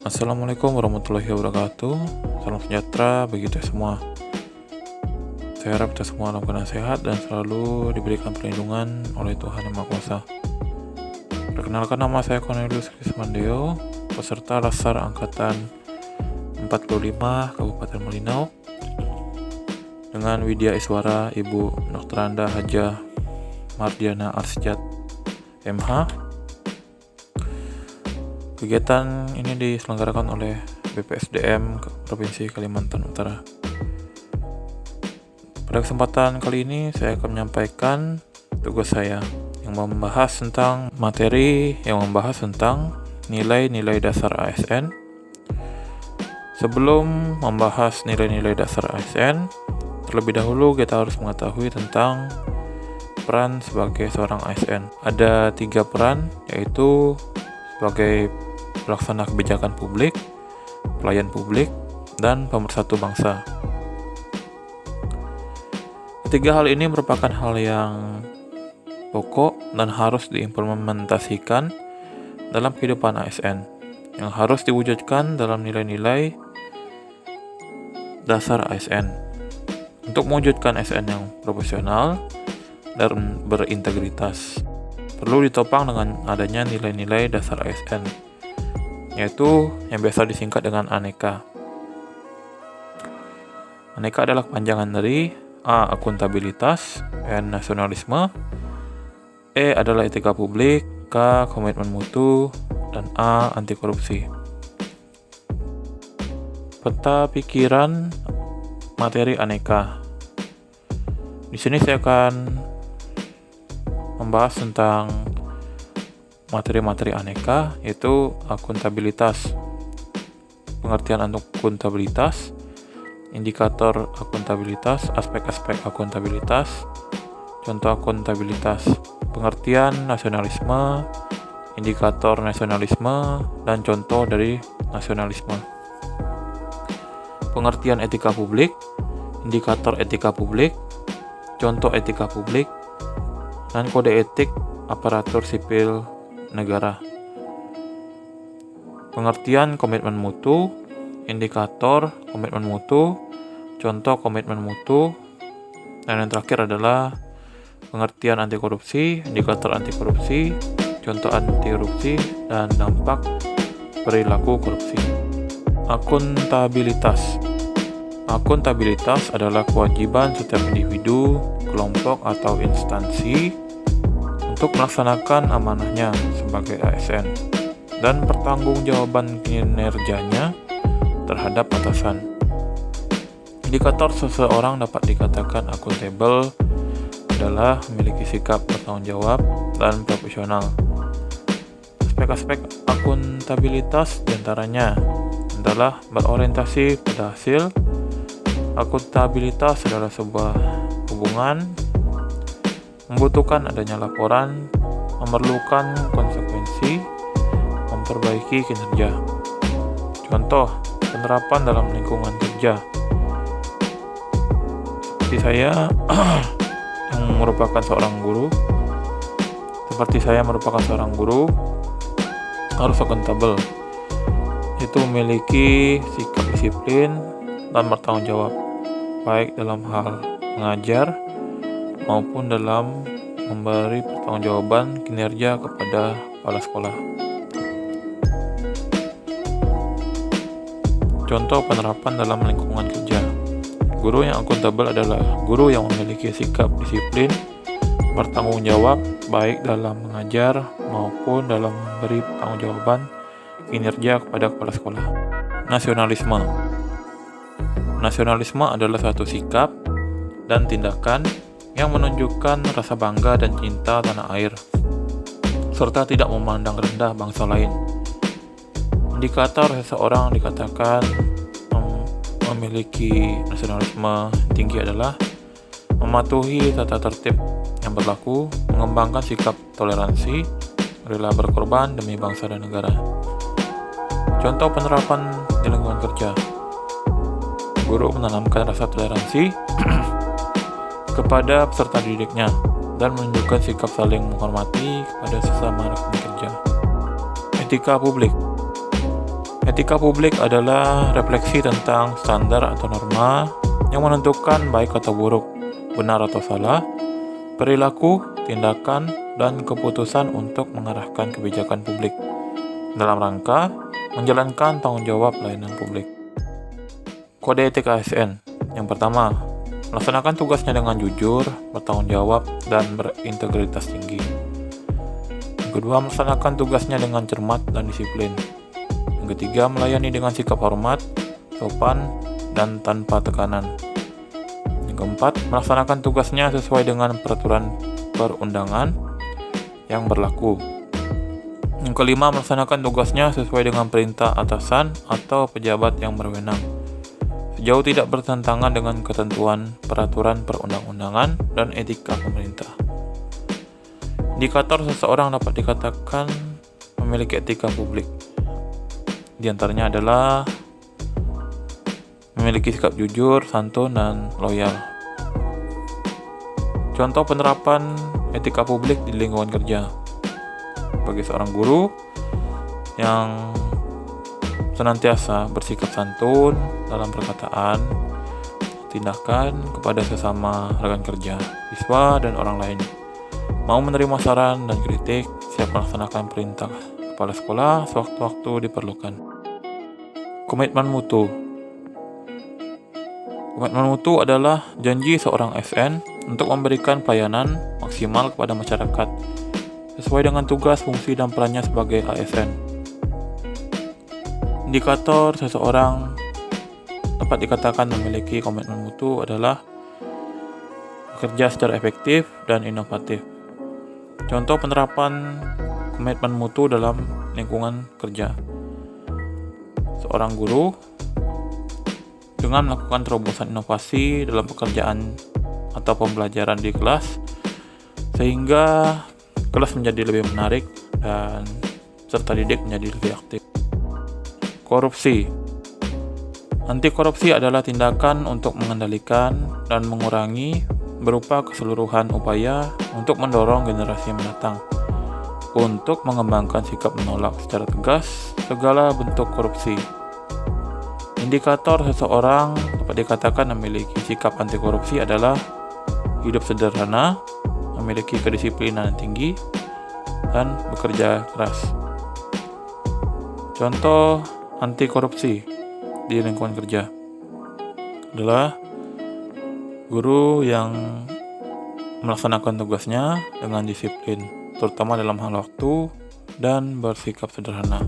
Assalamualaikum warahmatullahi wabarakatuh. Salam sejahtera bagi kita semua. Saya harap kita semua dalam keadaan sehat dan selalu diberikan perlindungan oleh Tuhan Yang Maha Kuasa. Perkenalkan, nama saya Cornelius Krismandeo, peserta Laskar Angkatan 45 Kabupaten Melinau, dengan Widya Iswara Ibu Dr. Anda Hajah Mardiana Arsjat MH. Kegiatan ini diselenggarakan oleh BPSDM Provinsi Kalimantan Utara. Pada kesempatan kali ini saya akan menyampaikan tugas saya yang membahas tentang materi yang membahas tentang nilai-nilai dasar ASN. Sebelum membahas nilai-nilai dasar ASN, terlebih dahulu kita harus mengetahui tentang peran sebagai seorang ASN. Ada 3 peran, yaitu sebagai pelaksana kebijakan publik, pelayan publik, dan pemersatu bangsa. Ketiga hal ini merupakan hal yang pokok dan harus diimplementasikan dalam kehidupan ASN, yang harus diwujudkan dalam nilai-nilai dasar ASN. Untuk mewujudkan ASN yang profesional dan berintegritas, perlu ditopang dengan adanya nilai-nilai dasar ASN, yaitu yang biasa disingkat dengan ANEKA. ANEKA adalah kepanjangan dari A. Akuntabilitas, N. Nasionalisme, E. adalah etika publik, K. Komitmen mutu, dan A. Anti korupsi. Peta pikiran materi ANEKA. Di sini saya akan membahas tentang materi-materi ANEKA, yaitu akuntabilitas. Pengertian akuntabilitas, indikator akuntabilitas, aspek-aspek akuntabilitas, contoh akuntabilitas, pengertian nasionalisme, indikator nasionalisme, dan contoh dari nasionalisme. Pengertian etika publik, indikator etika publik, contoh etika publik, dan kode etik aparatur sipil negara. Pengertian komitmen mutu, indikator komitmen mutu, contoh komitmen mutu, dan yang terakhir adalah pengertian anti korupsi, indikator anti korupsi, contoh anti korupsi, dan dampak perilaku korupsi. Akuntabilitas. Akuntabilitas adalah kewajiban setiap individu, kelompok, atau instansi untuk melaksanakan amanahnya sebagai ASN dan pertanggungjawaban kinerjanya terhadap atasan. Indikator seseorang dapat dikatakan akuntabel adalah memiliki sikap bertanggung jawab dan profesional. Aspek-aspek akuntabilitas diantaranya adalah berorientasi pada hasil. Akuntabilitas adalah sebuah hubungan, membutuhkan adanya laporan, memerlukan konsekuensi, memperbaiki kinerja. Contoh penerapan dalam lingkungan kerja. Seperti saya yang merupakan seorang guru, harus akuntabel, itu memiliki sikap disiplin dan bertanggung jawab, baik dalam hal mengajar maupun dalam memberi pertanggungjawaban kinerja kepada kepala sekolah. Contoh penerapan dalam lingkungan kerja. Guru yang akuntabel adalah guru yang memiliki sikap disiplin, bertanggung jawab, baik dalam mengajar maupun dalam memberi pertanggungjawaban kinerja kepada kepala sekolah. Nasionalisme. Nasionalisme adalah suatu sikap dan tindakan yang menunjukkan rasa bangga dan cinta tanah air, serta tidak memandang rendah bangsa lain. Indikator seseorang dikatakan memiliki nasionalisme tinggi adalah mematuhi tata tertib yang berlaku, mengembangkan sikap toleransi, rela berkorban demi bangsa dan negara. Contoh penerapan di lingkungan kerja. Guru menanamkan rasa toleransi kepada peserta didiknya dan menunjukkan sikap saling menghormati kepada sesama rekan kerja. Etika publik. Etika publik adalah refleksi tentang standar atau norma yang menentukan baik atau buruk, benar atau salah, perilaku, tindakan, dan keputusan untuk mengarahkan kebijakan publik dalam rangka menjalankan tanggung jawab pelayanan publik. Kode etik ASN. Yang pertama, melaksanakan tugasnya dengan jujur, bertanggung jawab, dan berintegritas tinggi. Yang kedua, melaksanakan tugasnya dengan cermat dan disiplin. Yang ketiga, melayani dengan sikap hormat, sopan, dan tanpa tekanan. Yang keempat, melaksanakan tugasnya sesuai dengan peraturan perundangan yang berlaku. Yang kelima, melaksanakan tugasnya sesuai dengan perintah atasan atau pejabat yang berwenang, sejauh tidak bertentangan dengan ketentuan peraturan perundang-undangan dan etika pemerintah. Indikator seseorang dapat dikatakan memiliki etika publik. Di antaranya adalah memiliki sikap jujur, santun, dan loyal. Contoh penerapan etika publik di lingkungan kerja. Bagi seorang guru yang senantiasa bersikap santun dalam perkataan, tindakan kepada sesama rekan kerja, siswa, dan orang lain. Mau menerima saran dan kritik, siap melaksanakan perintah kepala sekolah sewaktu-waktu diperlukan. Komitmen mutu. Komitmen mutu adalah janji seorang ASN untuk memberikan pelayanan maksimal kepada masyarakat sesuai dengan tugas, fungsi, dan perannya sebagai ASN. Indikator seseorang dapat dikatakan memiliki komitmen mutu adalah bekerja secara efektif dan inovatif. Contoh penerapan komitmen mutu dalam lingkungan kerja. Seorang guru dengan melakukan terobosan inovasi dalam pekerjaan atau pembelajaran di kelas sehingga kelas menjadi lebih menarik dan peserta didik menjadi lebih aktif. Korupsi. Anti korupsi adalah tindakan untuk mengendalikan dan mengurangi berupa keseluruhan upaya untuk mendorong generasi mendatang untuk mengembangkan sikap menolak secara tegas segala bentuk korupsi. Indikator seseorang dapat dikatakan memiliki sikap anti korupsi adalah hidup sederhana, memiliki kedisiplinan yang tinggi, dan bekerja keras. Contoh anti korupsi di lingkungan kerja adalah guru yang melaksanakan tugasnya dengan disiplin, terutama dalam hal waktu dan bersikap sederhana.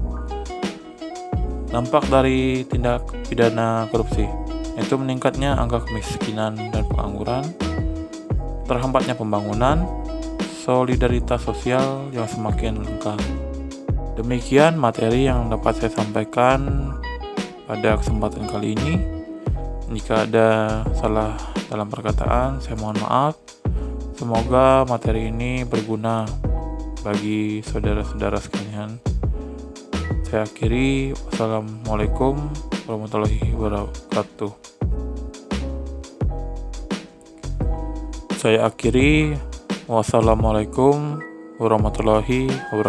Dampak dari tindak pidana korupsi yaitu meningkatnya angka kemiskinan dan pengangguran, terhambatnya pembangunan, solidaritas sosial yang semakin langka. Demikian materi yang dapat saya sampaikan pada kesempatan kali ini. Jika ada salah dalam perkataan, saya mohon maaf. Semoga materi ini berguna bagi saudara-saudara sekalian. Saya akhiri. Wassalamualaikum warahmatullahi wabarakatuh. Wassalamualaikum warahmatullahi wabarakatuh.